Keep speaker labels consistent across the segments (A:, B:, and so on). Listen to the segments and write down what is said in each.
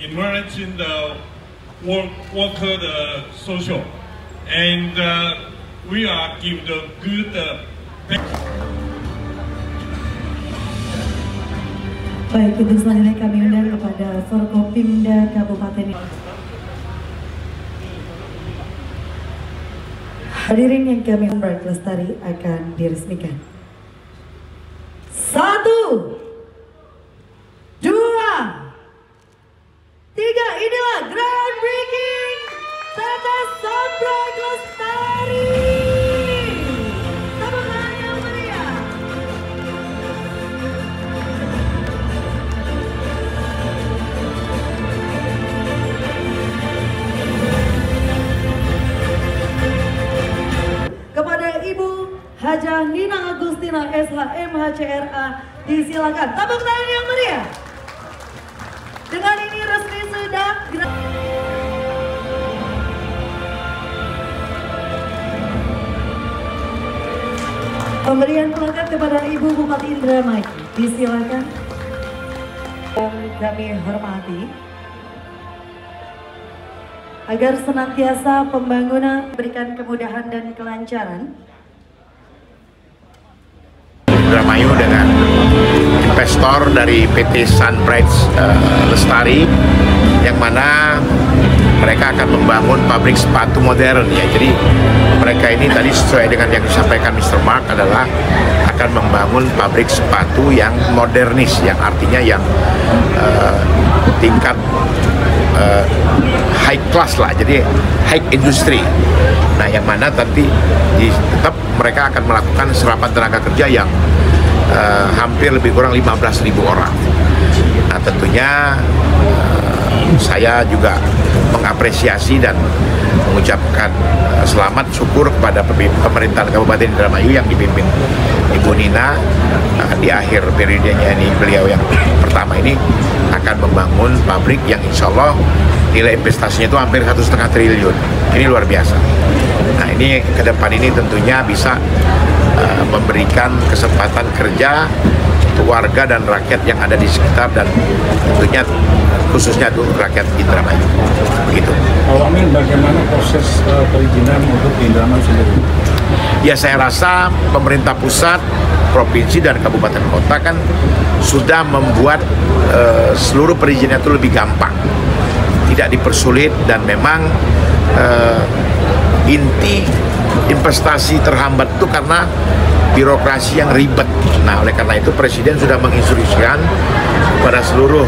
A: emerging the worker the social, and we are give the good.
B: Baik, untuk selanjutnya kami undang kepada Forkopimda Kabupaten. Hadirin yang kami hormati, Lestari akan diresmikan. 1, 2, 3, inilah groundbreaking Tata Sunbreak Lestari. Tepuk tangan yang meriah. Kepada Ibu Hajah Nina Agustina SHM HCRA, disilakan tepuk tangan yang meriah. Dengan ini resmi sudah pemberian plakat kepada Ibu Bupati Indramayu, disilakan. Kami hormati agar senantiasa pembangunan berikan kemudahan dan kelancaran.
C: Indramayu dengan investor dari PT Sunbreak Lestari, yang mana mereka akan membangun pabrik sepatu modern ya. Jadi mereka ini tadi sesuai dengan yang disampaikan Mr. Mark adalah akan membangun pabrik sepatu yang modernis, yang artinya yang tingkat high class lah, jadi high industry. Nah, yang mana nanti tetap mereka akan melakukan serapan tenaga kerja yang hampir lebih kurang 15.000 orang. Nah, tentunya saya juga mengapresiasi dan mengucapkan selamat syukur kepada pemerintahan Kabupaten Indramayu yang dipimpin Ibu Nina. Di akhir periodenya ini beliau yang pertama ini akan membangun pabrik yang insya Allah nilai investasinya itu hampir 1,5 triliun. Ini luar biasa. Nah, ini ke depan ini tentunya bisa memberikan kesempatan kerja untuk warga dan rakyat yang ada di sekitar, dan tentunya khususnya untuk rakyat Indramayu. Begitu.
D: Pak Wamen, bagaimana proses perizinan untuk di Indramayu sendiri?
C: Ya, saya rasa pemerintah pusat, provinsi dan kabupaten kota kan sudah membuat seluruh perizinan itu lebih gampang, tidak dipersulit, dan memang inti investasi terhambat itu karena birokrasi yang ribet. Nah, oleh karena itu Presiden sudah menginstruksikan kepada seluruh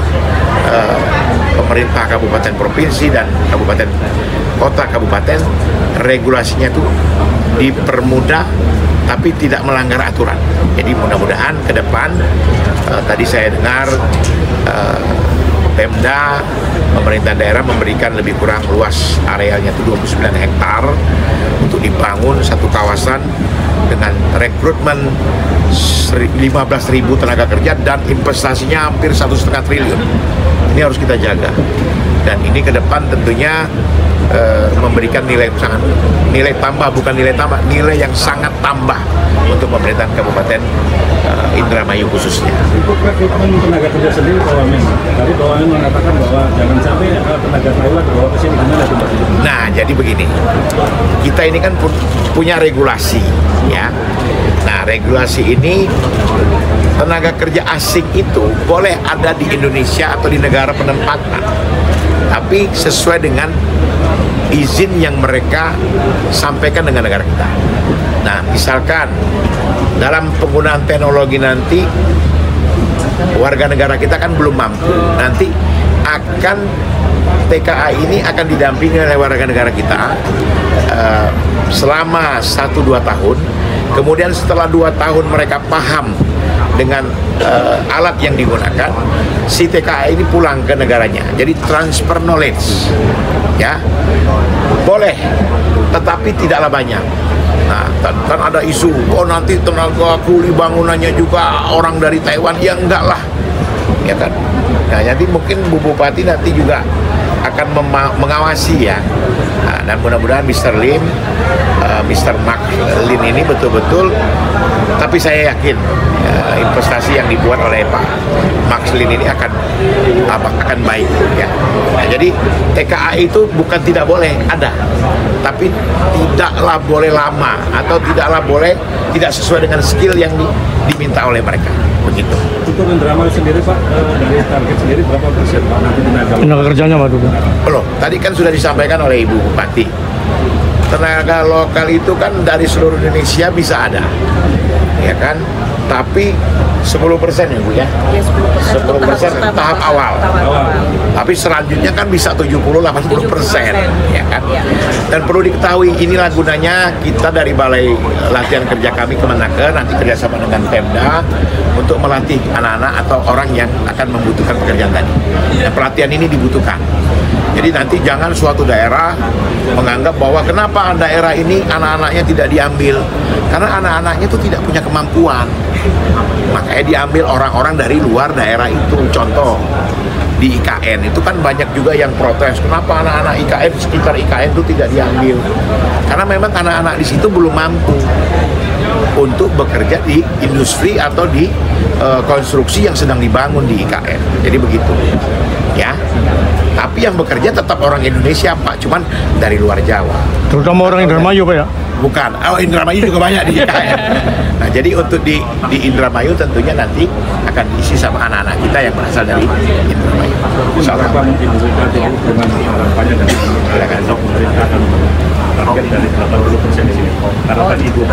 C: pemerintah kabupaten provinsi dan kabupaten kota kabupaten, regulasinya itu dipermudah tapi tidak melanggar aturan. Jadi mudah-mudahan ke depan tadi saya dengar Pemda, pemerintah daerah memberikan lebih kurang luas arealnya itu 29 hektar untuk dibangun satu kawasan dengan rekrutmen 15.000 tenaga kerja dan investasinya hampir 1,5 triliun. Ini harus kita jaga, dan ini ke depan tentunya memberikan nilai tambah, bukan nilai tambah, nilai yang sangat tambah untuk pemerintahan Kabupaten Indramayu khususnya.
D: Untuk rekrutmen tenaga kerja sendiri, Pak Wamen, tadi Pak Wamen mengatakan bahwa jangan sampai tenaga Thailand dibawa ke sini, gimana itu Pak?
C: Nah, jadi begini, kita ini kan punya regulasi ya. Nah, regulasi ini tenaga kerja asing itu boleh ada di Indonesia atau di negara penempatan, tapi sesuai dengan izin yang mereka sampaikan dengan negara kita. Nah, misalkan dalam penggunaan teknologi nanti warga negara kita kan belum mampu, nanti akan TKA ini akan didampingi oleh warga negara kita selama 1-2 tahun. Kemudian setelah 2 tahun mereka paham dengan alat yang digunakan, si TKA ini pulang ke negaranya. Jadi transfer knowledge, ya boleh, tetapi tidaklah banyak. Nah, kan ada isu, oh nanti tenaga kuli bangunannya juga orang dari Taiwan, ya enggak lah, ya kan. Nah, jadi mungkin Bu Bupati nanti juga akan mengawasi ya. Nah, dan mudah-mudahan Mr. Lim, Mr. Mark Lin ini betul-betul, tapi saya yakin investasi yang dibuat oleh Pak Max Lin ini akan baik ya. Jadi TKA itu bukan tidak boleh ada, tapi tidaklah boleh lama atau tidaklah boleh tidak sesuai dengan skill yang diminta oleh mereka. Begitu.
D: Untuk Indramayu sendiri Pak, dari target sendiri berapa persen Pak nanti tenaga
E: kerjanya Pak dulu?
C: Belum. Tadi kan sudah disampaikan oleh Ibu Bupati. Tenaga lokal itu kan dari seluruh Indonesia bisa ada, ya kan? Tapi 10% ya Bu ya?
F: Ya, 10%
C: tahap awal. Tapi selanjutnya kan bisa 70-80%, ya kan? Dan perlu diketahui inilah gunanya kita dari Balai Latihan Kerja kami Kemenaker nanti kerjasama dengan Pemda untuk melatih anak-anak atau orang yang akan membutuhkan pekerjaan tadi. Dan pelatihan ini dibutuhkan. Jadi nanti jangan suatu daerah menganggap bahwa kenapa daerah ini anak-anaknya tidak diambil, karena anak-anaknya itu tidak punya kemampuan. Makanya diambil orang-orang dari luar daerah itu. Contoh di IKN itu kan banyak juga yang protes, kenapa anak-anak IKN sekitar IKN itu tidak diambil, karena memang anak-anak di situ belum mampu untuk bekerja di industri atau di konstruksi yang sedang dibangun di IKN. Jadi begitu ya. Tapi yang bekerja tetap orang Indonesia Pak, cuman dari luar Jawa.
E: Terutama orang Indramayu Pak ya?
C: Bukan, Indramayu juga banyak di IKN. Nah jadi untuk di Indramayu tentunya nanti akan diisi sama anak-anak kita yang berasal dari Indramayu.
D: Berapa mungkin dengan harapannya dari pemerintah akan target dari 80% di sini? Harapan Ibu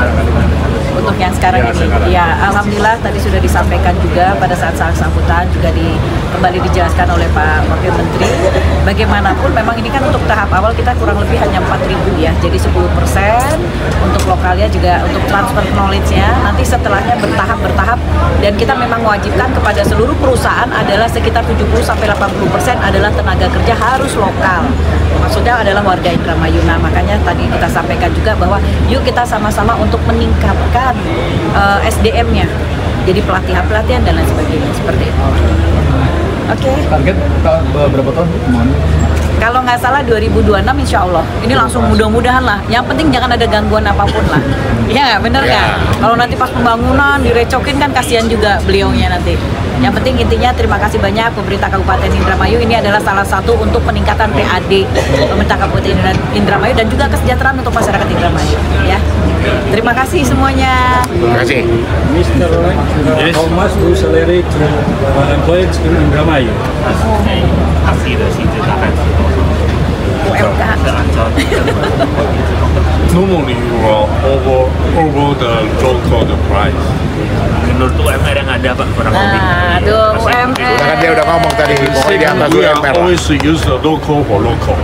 F: untuk yang sekarang ini, ya alhamdulillah tadi sudah disampaikan juga pada saat sambutan juga kembali dijelaskan oleh Pak Wakil Menteri. Bagaimanapun memang ini kan untuk tahap awal kita kurang lebih hanya 4.000 ya, jadi 10% untuk lokalnya juga untuk transfer knowledge-nya. Nanti setelahnya bertahap dan kita memang mewajibkan kepada seluruh perusahaan adalah sekitar 70-80% adalah tenaga kerja harus lokal. Maksudnya adalah warga Indramayu. Nah makanya tadi kita sampaikan juga bahwa yuk kita sama-sama untuk meningkatkan SDM-nya, jadi pelatihan dan lain sebagainya seperti itu. Oke.
E: Target berapa tahun?
F: Kalau nggak salah 2026 insya Allah. Ini langsung mudah-mudahan lah. Yang penting jangan ada gangguan apapun lah. Iya nggak, bener nggak? Kalau nanti pas pembangunan direcokin kan kasihan juga beliaunya nanti. Yang penting intinya terima kasih banyak pemerintah Kabupaten Indramayu. Ini adalah salah satu untuk peningkatan PAD pemerintah Kabupaten Indramayu dan juga kesejahteraan untuk masyarakat Indramayu. Ya, terima kasih semuanya.
C: Terima kasih.
D: Mr. How much do salary to employees in Indramayu?
F: UMK.
A: Normally you are over the local price.
G: Menurut UMR yang ada Pak kurang lebih.
F: Aduh, UMR.
C: Kan dia udah ngomong tadi, pokoknya di atas
A: We are
C: UMR.
A: always use the local for local.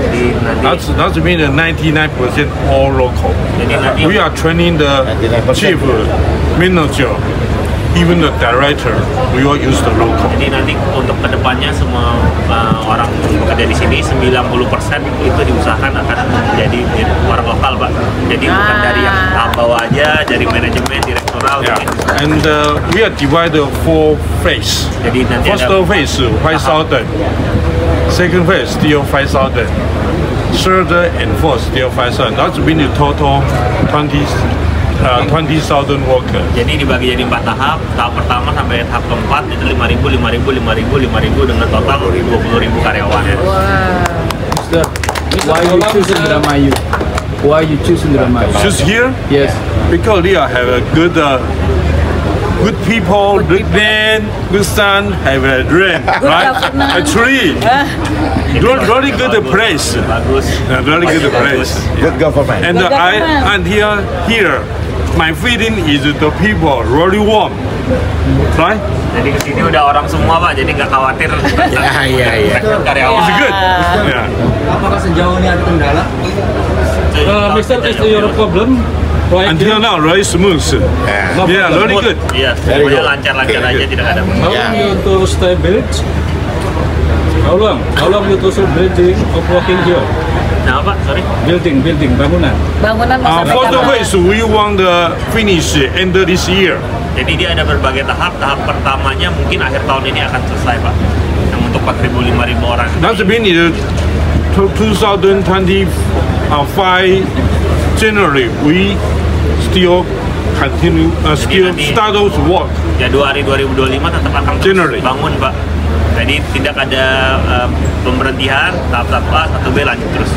G: Jadi nanti
A: That's mean 99% all local.
G: Jadi nanti
A: We are training the
C: 99%.
A: chief manager, even the director. We will use the local.
G: Jadi nanti untuk kedepannya semua orang bekerja di sini 90% itu diusahakan akan menjadi orang lokal Pak. Jadi bukan dari yang tahap bawah aja, dari manajemen, direktoral.
A: Yeah,
G: gitu.
A: and we are divided 4 phase.
G: Jadi nanti
A: First
G: ada
A: phase 5,000, second phase still 5,000, third and fourth still 5,000. That's mean the total 20,000 workers.
G: Jadi dibagi jadi 4 tahap. Tahap pertama sampai tahap keempat itu 5.000, 5.000, 5.000, 5.000 dengan total 20.000 karyawan.
E: Mister, why you choose Indramayu? Why you choose Indramayu?
A: Just here,
E: Yes.
A: because they have a good people, good land, good sun, have a rain, right? A tree. Really good place.
G: Bagus.
A: Really good place.
C: Good government.
A: And and here, my feeling is the people really warm, right?
G: Jadi kesini udah orang semua Pak, jadi nggak khawatir tentang
C: Iya.
G: karyawan.
A: It's good. Yeah.
E: Apakah sejauh ini ada kendala?
D: Mr. is your problem?
A: Until now, very smooth. Yeah, really good.
G: Iya,
C: Very
G: semuanya
C: good.
G: lancar-lancar aja, tidak ada.
D: How long you to stay village? How long you to stay building of working here?
G: Nah Pak, sorry.
D: Building, bangunan.
F: Bangunan masa
A: For the
F: depan.
A: phase, we want the finish end of this year.
G: Jadi dia ada berbagai tahap. Tahap pertamanya mungkin akhir tahun ini akan selesai Pak. Yang untuk 4.000, 5.000 orang.
A: That's mean 2025 January we still continue start those work.
G: Januari 2025 tetap akan terus
A: January.
G: bangun Pak. Jadi tidak ada pemberhentian, tahap 1A, 1B lanjut terus.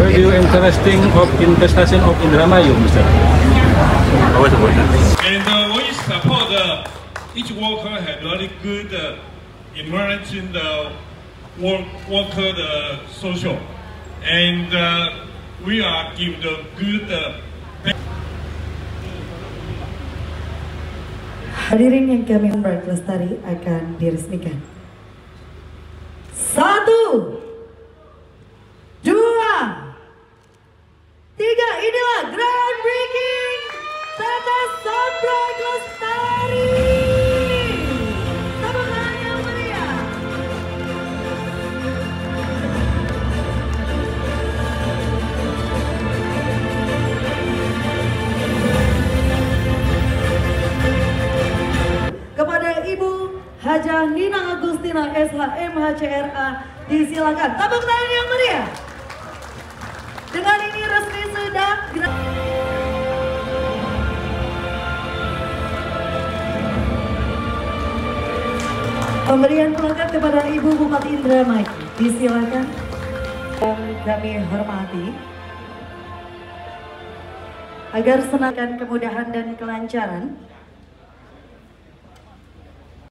D: Where do you interesting of investment of Indramayu, Mr.?
G: Always important.
A: And we support each worker have very good emerging the worker social, and we are give the good.
B: Hadirin yang kami hormati, Lestari akan diresmikan. 1, 2, 3, inilah groundbreaking PT Sunbrook Lestari. Tepuk tangan yang meriah. Kepada Ibu Hajah Nina Agustina SH MHCRA disilakan. Tepuk tangan yang meriah. Dengan ini resmi sudah pemberian plakat kepada Ibu Bupati Indramayu. Disilakan. Kami hormati agar senangkan kemudahan dan kelancaran